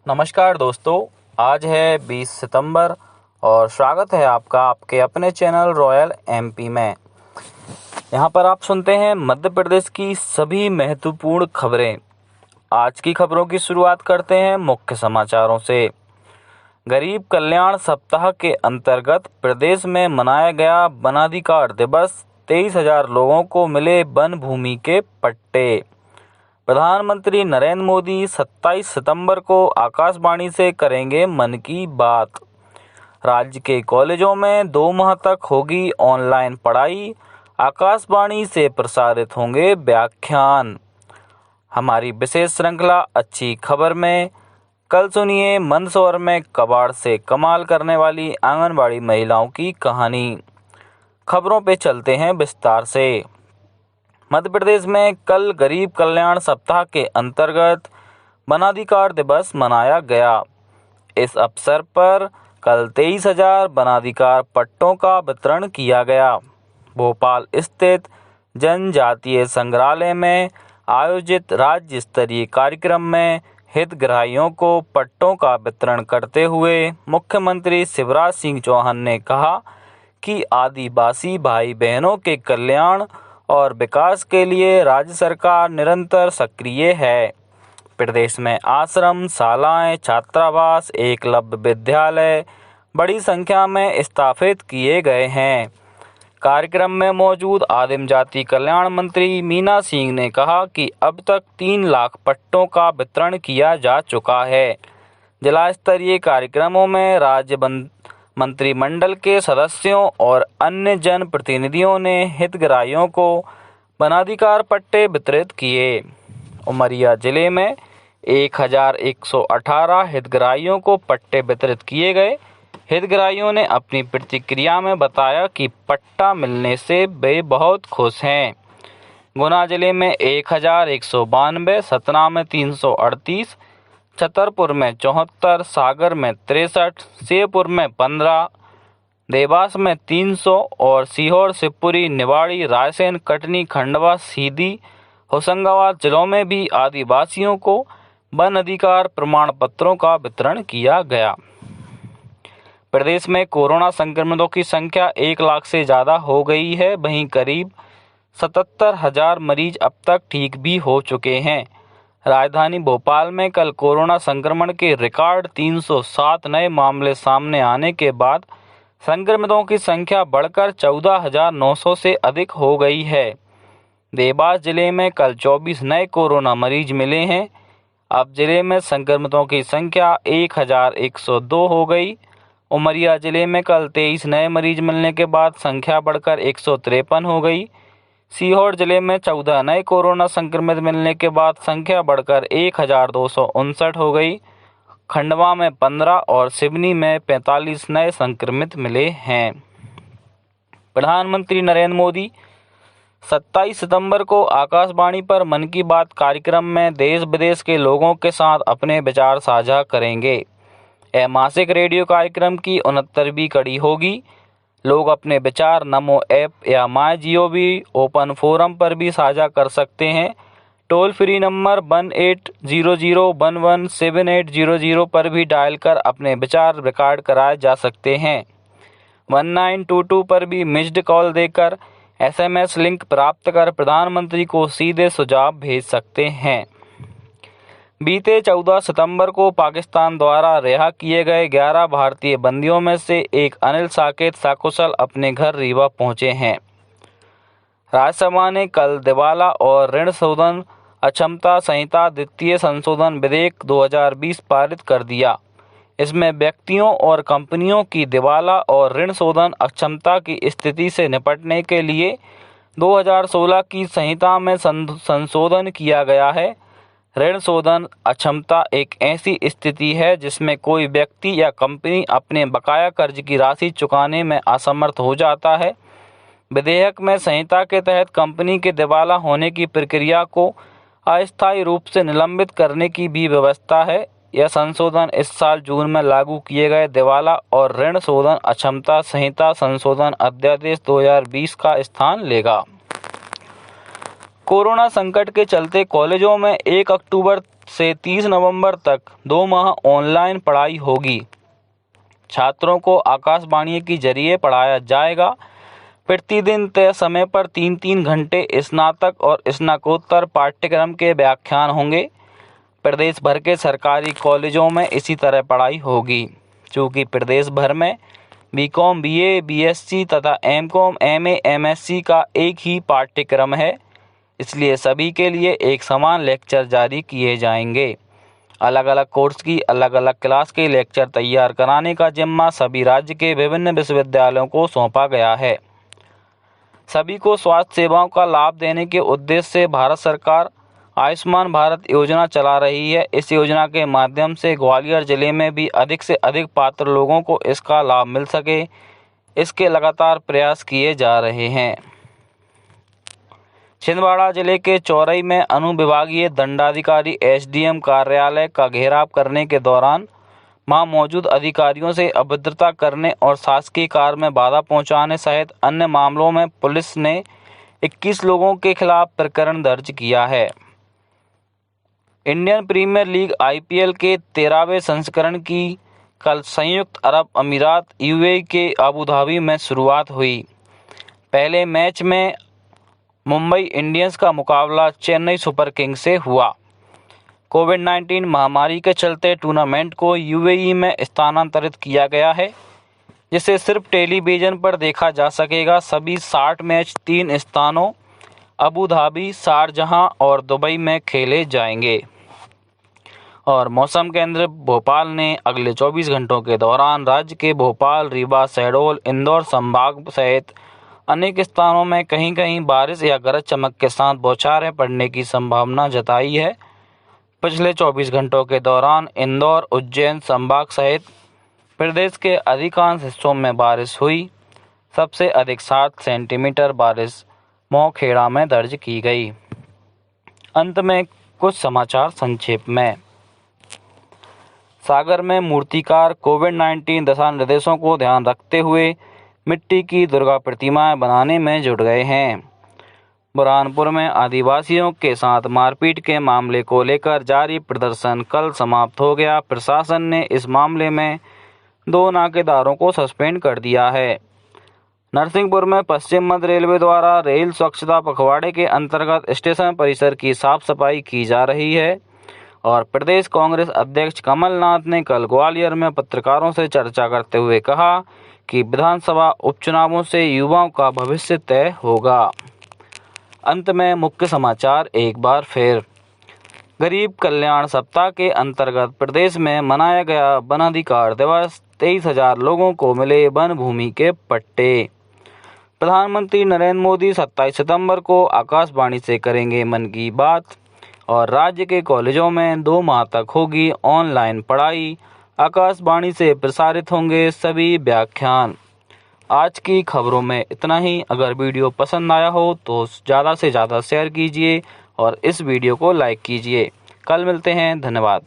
नमस्कार दोस्तों, आज है 20 सितंबर और स्वागत है आपका आपके अपने चैनल रॉयल एमपी में। यहाँ पर आप सुनते हैं मध्य प्रदेश की सभी महत्वपूर्ण खबरें। आज की खबरों की शुरुआत करते हैं मुख्य समाचारों से। गरीब कल्याण सप्ताह के अंतर्गत प्रदेश में मनाया गया वनाधिकार दिवस। 23,000 लोगों को मिले वन भूमि के पट्टे। प्रधानमंत्री नरेंद्र मोदी 27 सितंबर को आकाशवाणी से करेंगे मन की बात। राज्य के कॉलेजों में 2 माह तक होगी ऑनलाइन पढ़ाई। आकाशवाणी से प्रसारित होंगे व्याख्यान। हमारी विशेष श्रृंखला अच्छी खबर में कल सुनिए मंदसौर में कबाड़ से कमाल करने वाली आंगनबाड़ी महिलाओं की कहानी। खबरों पे चलते हैं विस्तार से। मध्य प्रदेश में कल गरीब कल्याण सप्ताह के अंतर्गत वनाधिकार दिवस मनाया गया। इस अवसर पर कल 23,000 वनाधिकार पट्टों का वितरण किया गया। भोपाल स्थित जनजातीय संग्रहालय में आयोजित राज्य स्तरीय कार्यक्रम में हितग्राहियों को पट्टों का वितरण करते हुए मुख्यमंत्री शिवराज सिंह चौहान ने कहा कि आदिवासी भाई बहनों के कल्याण और विकास के लिए राज्य सरकार निरंतर सक्रिय है। प्रदेश में आश्रम, शालाएं, छात्रावास, एकलव्य विद्यालय बड़ी संख्या में स्थापित किए गए हैं। कार्यक्रम में मौजूद आदिम जाति कल्याण मंत्री मीना सिंह ने कहा कि अब तक 3 लाख पट्टों का वितरण किया जा चुका है। जिला स्तरीय कार्यक्रमों में राज्य मंत्रिमंडल के सदस्यों और अन्य जनप्रतिनिधियों ने हितग्राहियों को वनाधिकार पट्टे वितरित किए। उमरिया जिले में 1,118 हितग्राहियों को पट्टे वितरित किए गए। हितग्राहियों ने अपनी प्रतिक्रिया में बताया कि पट्टा मिलने से वे बहुत खुश हैं। गुना जिले में 1,192, सतना में 338, छतरपुर में 74, सागर में 63, शिवपुर में 15, देवास में 300 और सीहोर, शिवपुरी, निवाड़ी, रायसेन, कटनी, खंडवा, सीधी, होशंगाबाद जिलों में भी आदिवासियों को वन अधिकार प्रमाण पत्रों का वितरण किया गया। प्रदेश में कोरोना संक्रमितों की संख्या 1 लाख से ज़्यादा हो गई है। वहीं करीब 77,000 मरीज अब तक ठीक भी हो चुके हैं। राजधानी भोपाल में कल कोरोना संक्रमण के रिकॉर्ड 307 नए मामले सामने आने के बाद संक्रमितों की संख्या बढ़कर 14,900 से अधिक हो गई है। देवास जिले में कल 24 नए कोरोना मरीज मिले हैं। अब जिले में संक्रमितों की संख्या 1,102 हो गई। उमरिया जिले में कल 23 नए मरीज मिलने के बाद संख्या बढ़कर 153 हो गई। सीहोर जिले में 14 नए कोरोना संक्रमित मिलने के बाद संख्या बढ़कर 1,259 हो गई। खंडवा में 15 और सिवनी में 45 नए संक्रमित मिले हैं। प्रधानमंत्री नरेंद्र मोदी 27 सितंबर को आकाशवाणी पर मन की बात कार्यक्रम में देश विदेश के लोगों के साथ अपने विचार साझा करेंगे। यह मासिक रेडियो कार्यक्रम की 69वीं कड़ी होगी। लोग अपने विचार नमो ऐप या MyGov ओपन फोरम पर भी साझा कर सकते हैं। टोल फ्री नंबर 1800117800 पर भी डायल कर अपने विचार रिकॉर्ड कराए जा सकते हैं। 1922 पर भी मिस्ड कॉल देकर SMS लिंक प्राप्त कर प्रधानमंत्री को सीधे सुझाव भेज सकते हैं। बीते 14 सितंबर को पाकिस्तान द्वारा रिहा किए गए 11 भारतीय बंदियों में से एक अनिल साकेत सकुशल अपने घर रीवा पहुंचे हैं। राज्यसभा ने कल दिवाला और ऋण शोधन अक्षमता संहिता द्वितीय संशोधन विधेयक 2020 पारित कर दिया। इसमें व्यक्तियों और कंपनियों की दिवाला और ऋण शोधन अक्षमता की स्थिति से निपटने के लिए 2016 की संहिता में संशोधन किया गया है। ऋण शोधन अक्षमता एक ऐसी स्थिति है जिसमें कोई व्यक्ति या कंपनी अपने बकाया कर्ज की राशि चुकाने में असमर्थ हो जाता है। विधेयक में संहिता के तहत कंपनी के दिवाला होने की प्रक्रिया को अस्थायी रूप से निलंबित करने की भी व्यवस्था है। यह संशोधन इस साल जून में लागू किए गए दिवाला और ऋण शोधन अक्षमता संहिता संशोधन अध्यादेश 2020 का स्थान लेगा। कोरोना संकट के चलते कॉलेजों में 1 अक्टूबर से 30 नवंबर तक 2 माह ऑनलाइन पढ़ाई होगी। छात्रों को आकाशवाणी के जरिए पढ़ाया जाएगा। प्रतिदिन तय समय पर 3-3 घंटे स्नातक और स्नातकोत्तर पाठ्यक्रम के व्याख्यान होंगे। प्रदेश भर के सरकारी कॉलेजों में इसी तरह पढ़ाई होगी। चूँकि प्रदेश भर में बीकॉम, बीए, बीएससी तथा एमकॉम, एमए, एमएससी का एक ही पाठ्यक्रम है, इसलिए सभी के लिए एक समान लेक्चर जारी किए जाएंगे। अलग अलग कोर्स की अलग अलग क्लास के लेक्चर तैयार कराने का जिम्मा सभी राज्य के विभिन्न विश्वविद्यालयों को सौंपा गया है। सभी को स्वास्थ्य सेवाओं का लाभ देने के उद्देश्य से भारत सरकार आयुष्मान भारत योजना चला रही है। इस योजना के माध्यम से ग्वालियर जिले में भी अधिक से अधिक पात्र लोगों को इसका लाभ मिल सके, इसके लगातार प्रयास किए जा रहे हैं। छिंदवाड़ा जिले के चौरई में अनुविभागीय दंडाधिकारी एसडीएम कार्यालय का घेराव करने के दौरान वहां मौजूद अधिकारियों से अभद्रता करने और शासकीय कार्य में बाधा पहुंचाने सहित अन्य मामलों में पुलिस ने 21 लोगों के खिलाफ प्रकरण दर्ज किया है। इंडियन प्रीमियर लीग आईपीएल के 13वें संस्करण की कल संयुक्त अरब अमीरात यूएई के अबू धाबी में शुरुआत हुई। पहले मैच में मुंबई इंडियंस का मुकाबला चेन्नई सुपर किंग्स से हुआ। कोविड-19 महामारी के चलते टूर्नामेंट को यूएई में स्थानांतरित किया गया है, जिसे सिर्फ टेलीविजन पर देखा जा सकेगा। सभी 60 मैच 3 स्थानों अबू धाबी, शारजहां और दुबई में खेले जाएंगे। और मौसम केंद्र भोपाल ने अगले 24 घंटों के दौरान राज्य के भोपाल, रीवा, शहडोल, इंदौर संभाग सहित अनेक स्थानों में कहीं कहीं बारिश या गरज चमक के साथ बौछारें पड़ने की संभावना जताई है। पिछले 24 घंटों के दौरान इंदौर, उज्जैन संभाग सहित प्रदेश के अधिकांश हिस्सों में बारिश हुई। सबसे अधिक 7 सेंटीमीटर बारिश मोहखेड़ा में दर्ज की गई। अंत में कुछ समाचार संक्षेप में। सागर में मूर्तिकार कोविड-19 दिशा निर्देशों को ध्यान रखते हुए मिट्टी की दुर्गा प्रतिमाएं बनाने में जुट गए हैं। बुरहानपुर में आदिवासियों के साथ मारपीट के मामले को लेकर जारी प्रदर्शन कल समाप्त हो गया। प्रशासन ने इस मामले में 2 नाकेदारों को सस्पेंड कर दिया है। नरसिंहपुर में पश्चिम मध्य रेलवे द्वारा रेल स्वच्छता पखवाड़े के अंतर्गत स्टेशन परिसर की साफ सफाई की जा रही है। और प्रदेश कांग्रेस अध्यक्ष कमलनाथ ने कल ग्वालियर में पत्रकारों से चर्चा करते हुए कहा कि विधानसभा उपचुनावों से युवाओं का भविष्य तय होगा। अंत में मुख्य समाचार एक बार फिर। गरीब कल्याण सप्ताह के अंतर्गत प्रदेश में मनाया गया वन अधिकार दिवस। 23,000 लोगों को मिले वन भूमि के पट्टे। प्रधानमंत्री नरेंद्र मोदी 27 सितंबर को आकाशवाणी से करेंगे मन की बात। और राज्य के कॉलेजों में 2 माह तक होगी ऑनलाइन पढ़ाई। आकाशवाणी से प्रसारित होंगे सभी व्याख्यान। आज की खबरों में इतना ही। अगर वीडियो पसंद आया हो तो ज़्यादा से ज़्यादा शेयर कीजिए और इस वीडियो को लाइक कीजिए। कल मिलते हैं। धन्यवाद।